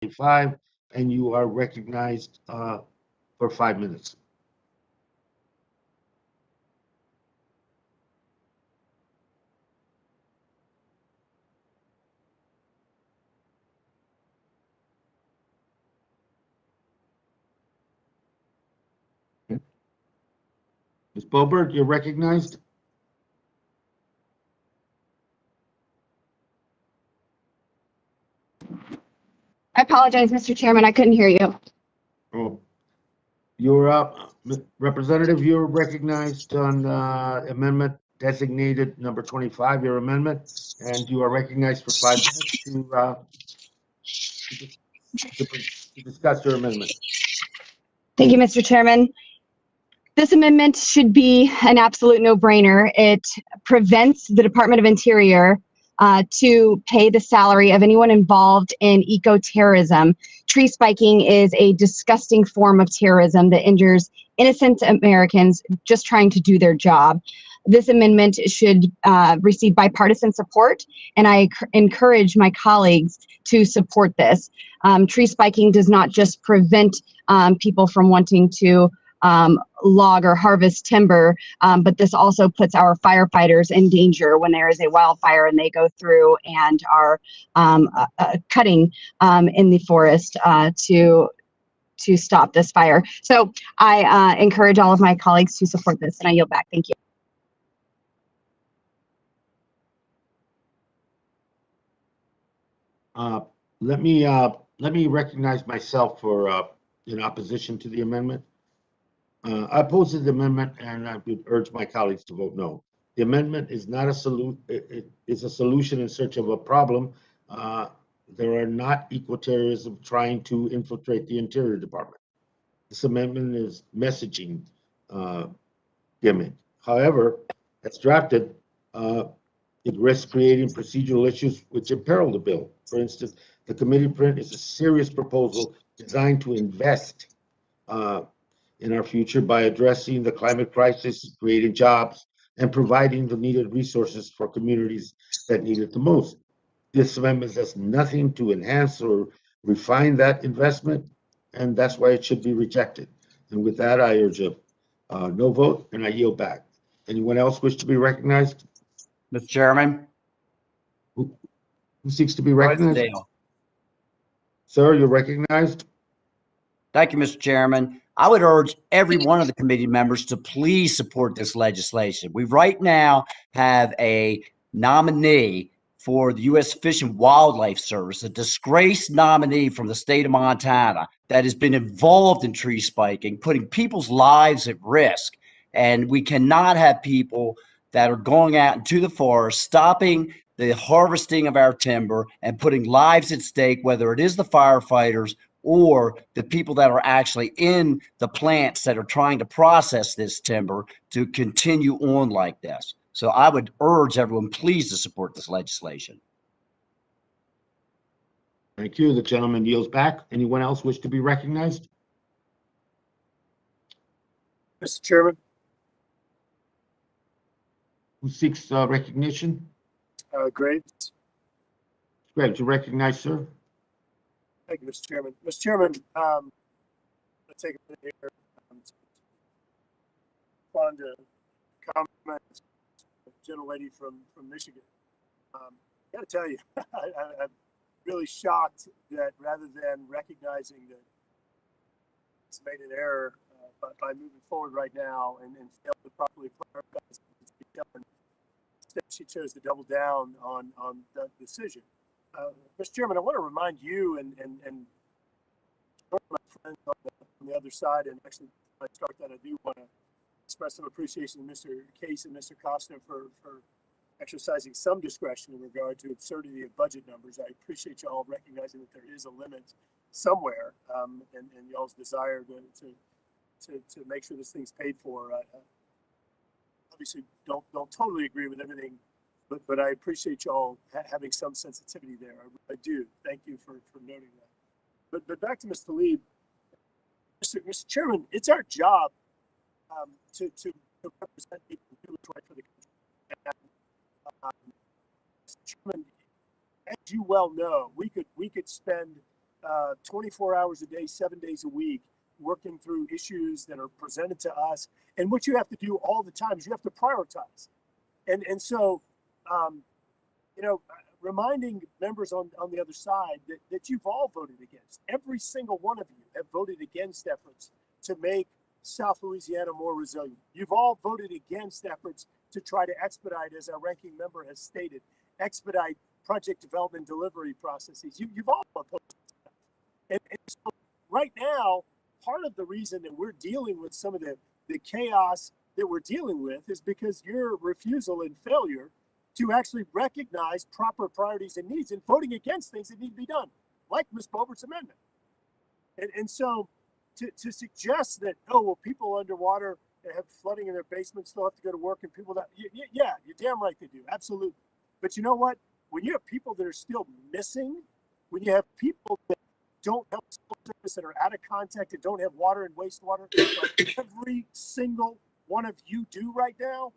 25, and you are recognized for 5 minutes. Ms. Boebert, you're recognized. I apologize, Mr. Chairman, I couldn't hear you. Oh, you're up. Representative, you're recognized on amendment designated number 25, your amendment, and you are recognized for 5 minutes to discuss your amendment. Thank you, Mr. Chairman. This amendment should be an absolute no-brainer. It prevents the Department of Interior to pay the salary of anyone involved in eco-terrorism. Tree spiking is a disgusting form of terrorism that injures innocent Americans just trying to do their job. This amendment should receive bipartisan support, and I encourage my colleagues to support this. Tree spiking does not just prevent people from wanting to log or harvest timber, but this also puts our firefighters in danger when there is a wildfire and they go through and are cutting in the forest to stop this fire. So I encourage all of my colleagues to support this, and I yield back. Thank you. Let me recognize myself for in opposition to the amendment. I oppose the amendment, and I would urge my colleagues to vote no. The amendment is not a solution. It is a solution in search of a problem. There are not eco-terrorism trying to infiltrate the Interior Department. This amendment is messaging gimmick. However, as drafted, it risks creating procedural issues which imperil the bill. For instance, the committee print is a serious proposal designed to invest in our future by addressing the climate crisis, creating jobs, and providing the needed resources for communities that need it the most. This amendment does nothing to enhance or refine that investment, and that's why it should be rejected. And with that, I urge a no vote, and I yield back. Anyone else wish to be recognized? Mr. Chairman. Who seeks to be recognized? Rosendale. Sir, you're recognized. Thank you, Mr. Chairman. I would urge every one of the committee members to please support this legislation. We right now have a nominee for the U.S. Fish and Wildlife Service, a disgraced nominee from the state of Montana that has been involved in tree spiking, putting people's lives at risk. And we cannot have people that are going out into the forest, stopping the harvesting of our timber and putting lives at stake, whether it is the firefighters or the people that are actually in the plants that are trying to process this timber, to continue on like this. So I would urge everyone please to support this legislation. Thank you. The gentleman yields back. Anyone else wish to be recognized? Mr. Chairman. Who seeks recognition? Graves. Greg, you recognize, sir? Thank you, Mr. Chairman. Mr. Chairman, let's take a minute here to respond to comments of the gentlelady from Michigan. I got to tell you, I'm really shocked that rather than recognizing that it's made an error by moving forward right now and failed to properly clarify this, instead she chose to double down on that decision. Mr. Chairman, I want to remind you and my friends on the other side, and actually, I start that, I do want to express some appreciation to Mr. Case and Mr. Costner for exercising some discretion in regard to absurdity of budget numbers. I appreciate y'all recognizing that there is a limit somewhere, and y'all's desire to make sure this thing's paid for. Obviously, don't totally agree with everything, but I appreciate y'all having some sensitivity there. I do. Thank you for noting that. But back to Mr. Tlaib, Mr. Chairman, it's our job to represent people who do what's right for the country. And, Mr. Chairman, as you well know, we could spend 24 hours a day, 7 days a week, working through issues that are presented to us. And what you have to do all the time is you have to prioritize. And so, you know, reminding members on the other side that you've all voted against. Every single one of you have voted against efforts to make South Louisiana more resilient. You've all voted against efforts to try to expedite, as our ranking member has stated, expedite project development delivery processes. You've all opposed that. And so right now, part of the reason that we're dealing with some of the chaos that we're dealing with is because your refusal and failure to actually recognize proper priorities and needs and voting against things that need to be done, like Ms. Boebert's amendment. And so to suggest that, oh, well, people underwater that have flooding in their basements still have to go to work, and people that, yeah, you're damn right they do, absolutely. But you know what? When you have people that are still missing, when you have people that don't have service, that are out of contact, that don't have water and wastewater, like every single one of you do right now,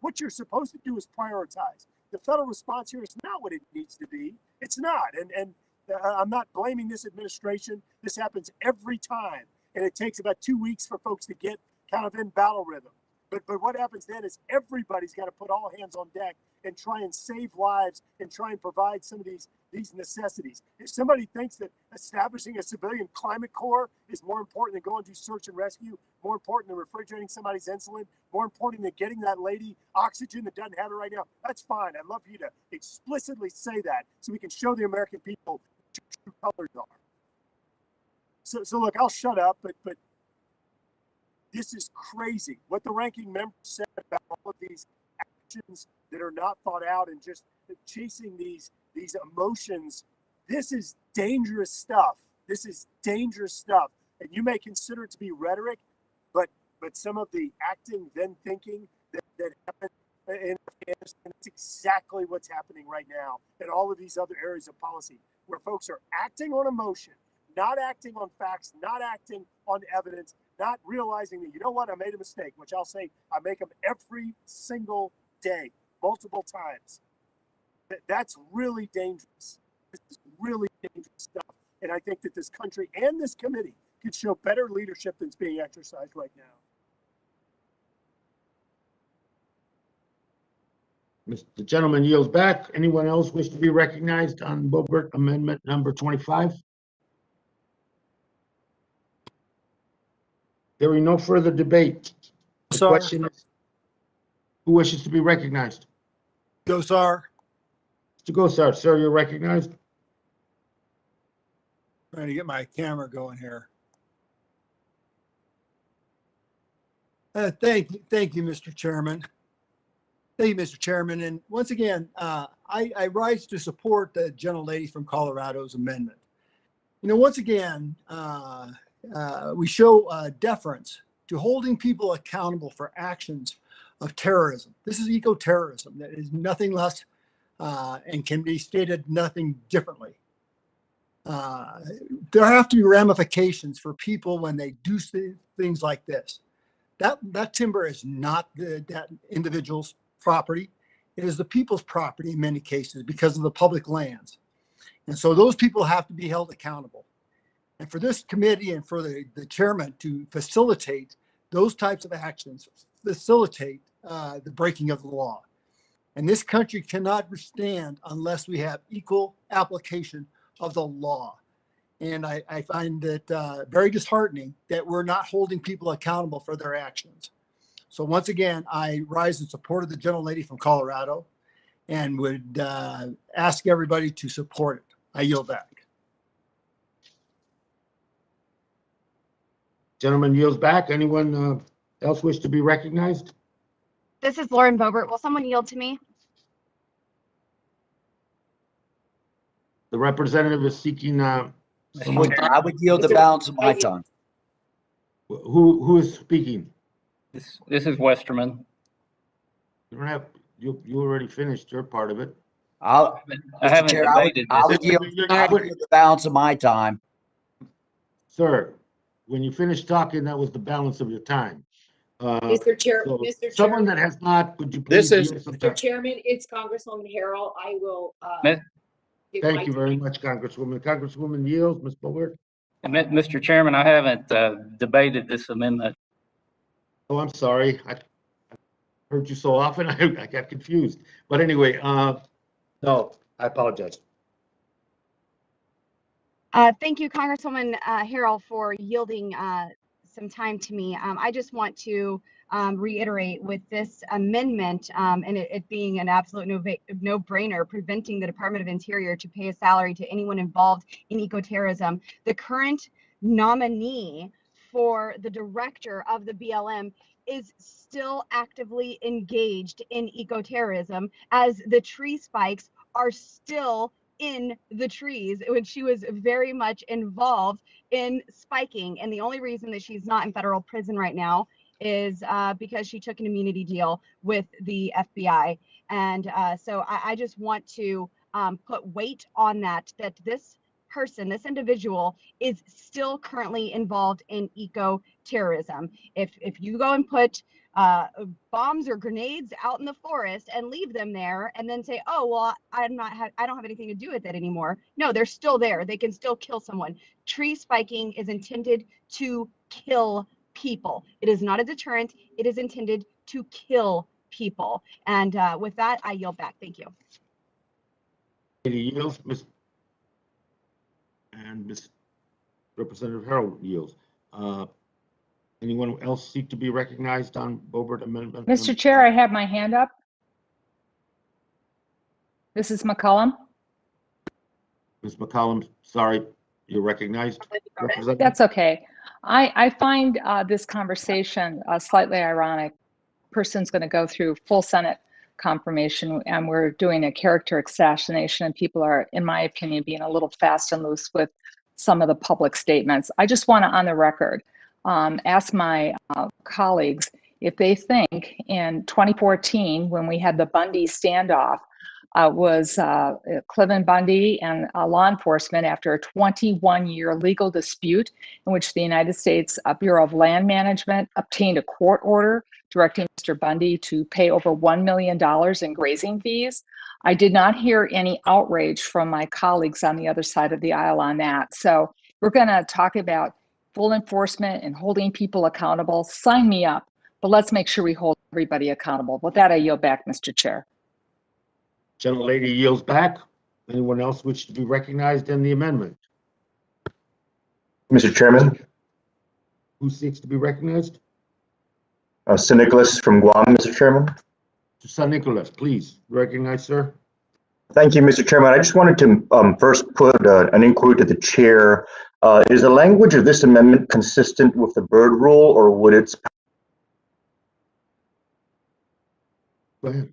what you're supposed to do is prioritize. The federal response here is not what it needs to be. It's not. And I'm not blaming this administration. This happens every time. And it takes about 2 weeks for folks to get kind of in battle rhythm. But what happens then is everybody's got to put all hands on deck and try and save lives and try and provide some of these necessities. If somebody thinks that establishing a civilian climate corps is more important than going to search and rescue, more important than refrigerating somebody's insulin, more important than getting that lady oxygen that doesn't have it right now, that's fine. I'd love for you to explicitly say that so we can show the American people what your true colors are. So look, I'll shut up, but this is crazy. What the ranking member said about all of these actions that are not thought out and just chasing these emotions, this is dangerous stuff. This is dangerous stuff. And you may consider it to be rhetoric, but some of the acting, then thinking that happened in Afghanistan, it's exactly what's happening right now in all of these other areas of policy, where folks are acting on emotion, not acting on facts, not acting on evidence, not realizing that, you know what, I made a mistake, which I'll say I make them every single day, multiple times. That's really dangerous. This is really dangerous stuff. And I think that this country and this committee could show better leadership than's being exercised right now. The gentleman yields back. Anyone else wish to be recognized on Boebert Amendment number 25? Hearing no further debate. The question is, who wishes to be recognized? Gosar. Mr. Gosar, sir, you're recognized. Trying to get my camera going here. Thank you, Mr. Chairman. Thank you, Mr. Chairman. And once again, I rise to support the gentlelady from Colorado's amendment. You know, once again, we show deference to holding people accountable for actions of terrorism. This is eco-terrorism. That is nothing less and can be stated nothing differently. There have to be ramifications for people when they do things like this. That timber is not that individual's property. It is the people's property in many cases because of the public lands. And so those people have to be held accountable. And for this committee and for the chairman to facilitate those types of actions, facilitate the breaking of the law. And this country cannot stand unless we have equal application of the law. And I find it very disheartening that we're not holding people accountable for their actions. So once again, I rise in support of the gentlelady from Colorado and would ask everybody to support it. I yield back. Gentleman yields back. Anyone else wish to be recognized? This is Lauren Boebert. Will someone yield to me? The representative is seeking someone. I would yield the balance of my time. Who is speaking? This is Westerman. You don't have, you already finished your part of it. I haven't Chair, debated I this. would yield the balance of my time. Sir, when you finished talking, that was the balance of your time. Mr. Chair, So Mr. someone Chairman, that has not, could you please? This is- yield some Mr. time? Chairman, it's Congresswoman Herrell. I will, Miss- Thank you very much, Congresswoman. Congresswoman yields, Ms. Boebert. Mr. Chairman, I haven't debated this amendment. Oh, I'm sorry. I heard you so often, I got confused. But anyway, no, I apologize. Thank you, Congresswoman Herrell, for yielding some time to me. I just want to reiterate with this amendment and it being an absolute no-brainer, preventing the Department of Interior to pay a salary to anyone involved in ecoterrorism. The current nominee for the director of the BLM is still actively engaged in ecoterrorism, as the tree spikes are still in the trees when she was very much involved in spiking. And the only reason that she's not in federal prison right now is because she took an immunity deal with the FBI. And so I just want to put weight on that this person, this individual, is still currently involved in eco-terrorism. If you go and put bombs or grenades out in the forest and leave them there and then say, oh, well, I don't have anything to do with it anymore. No, they're still there. They can still kill someone. Tree spiking is intended to kill people. It is not a deterrent. It is intended to kill people. And with that, I yield back. Thank you. Any yields, Ms. And Ms. Representative Herrell yields. Anyone else seek to be recognized on Boebert amendment? Mr. Chair, I have my hand up. This is McCollum. Ms. McCollum, sorry, you're recognized. That's okay. I find this conversation slightly ironic. Person's going to go through full Senate confirmation and we're doing a character assassination and people are, in my opinion, being a little fast and loose with some of the public statements. I just want to, on the record, ask my colleagues if they think in 2014, when we had the Bundy standoff, was Cliven Bundy and law enforcement, after a 21-year legal dispute in which the United States Bureau of Land Management obtained a court order directing Mr. Bundy to pay over $1 million in grazing fees. I did not hear any outrage from my colleagues on the other side of the aisle on that. So we're going to talk about full enforcement and holding people accountable. Sign me up, but let's make sure we hold everybody accountable. With that, I yield back, Mr. Chair. Gentlelady yields back. Anyone else wish to be recognized in the amendment? Mr. Chairman, Who seeks to be recognized? Sir Nicolas from Guam, Mr. Chairman. To Sir Nicolas, please recognize, sir. Thank you, Mr. Chairman. I just wanted to first put an inquiry to the chair. Is the language of this amendment consistent with the Byrd rule, or would its... Go ahead.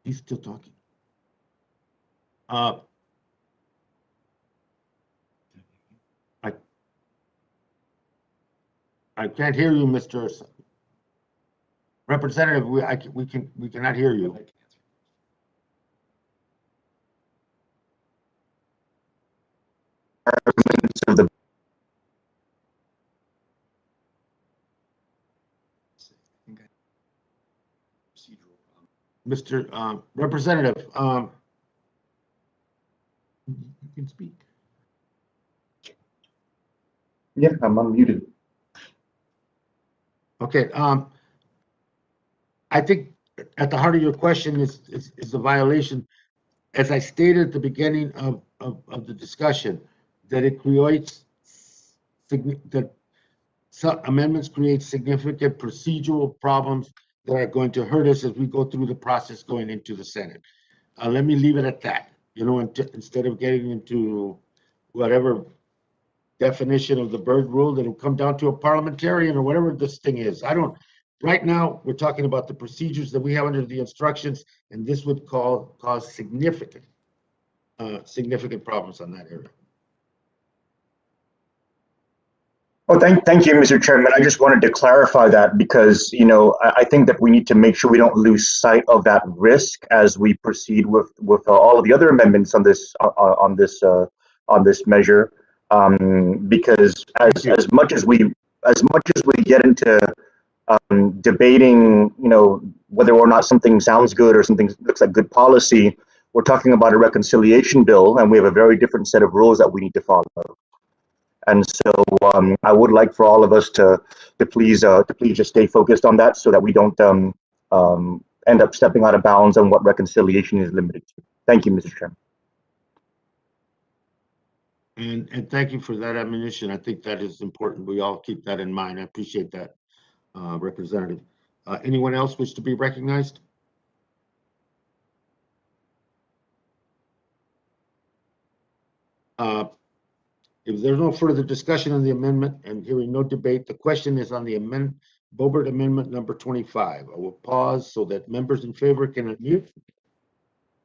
He's still talking. I can't hear you, Mr. Representative. We cannot hear you. Of the Mr. Representative, you can speak. Yeah, I'm unmuted. Okay. I think at the heart of your question is the violation, as I stated at the beginning of the discussion, that it creates that some amendments create significant procedural problems that are going to hurt us as we go through the process going into the Senate. Let me leave it at that. You know, instead of getting into whatever definition of the Byrd rule, that'll come down to a parliamentarian or whatever this thing is. I don't. Right now, we're talking about the procedures that we have under the instructions, and this would cause significant problems on that area. Oh, thank you, Mr. Chairman. I just wanted to clarify that because, you know, I think that we need to make sure we don't lose sight of that risk as we proceed with all of the other amendments on this measure. Because as much as we get into debating, you know, whether or not something sounds good or something looks like good policy, we're talking about a reconciliation bill, and we have a very different set of rules that we need to follow. And so I would like for all of us to please just stay focused on that, so that we don't end up stepping out of bounds on what reconciliation is limited to. Thank you, Mr. Chairman. And thank you for that admonition. I think that is important. We all keep that in mind. I appreciate that, Representative. Anyone else wish to be recognized? If there's no further discussion on the amendment and hearing no debate, the question is on the Boebert Amendment number 25. I will pause so that members in favor can unmute.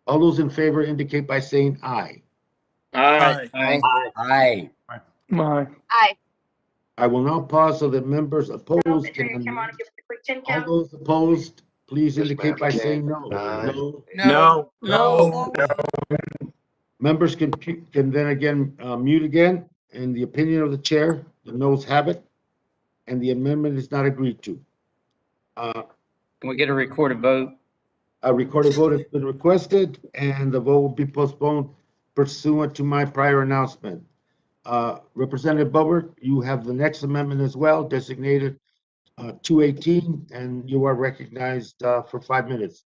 All those in favor indicate by saying aye. Aye. Aye. Aye. Aye. Aye. I will now pause so that members opposed can unmute. All those opposed, please indicate by saying no. No. No. Members can then again mute again. In the opinion of the chair, the noes have it, and the amendment is not agreed to. Can we get a recorded vote? A recorded vote has been requested, and the vote will be postponed pursuant to my prior announcement. Representative Boebert, you have the next amendment as well, designated 218, and you are recognized for 5 minutes.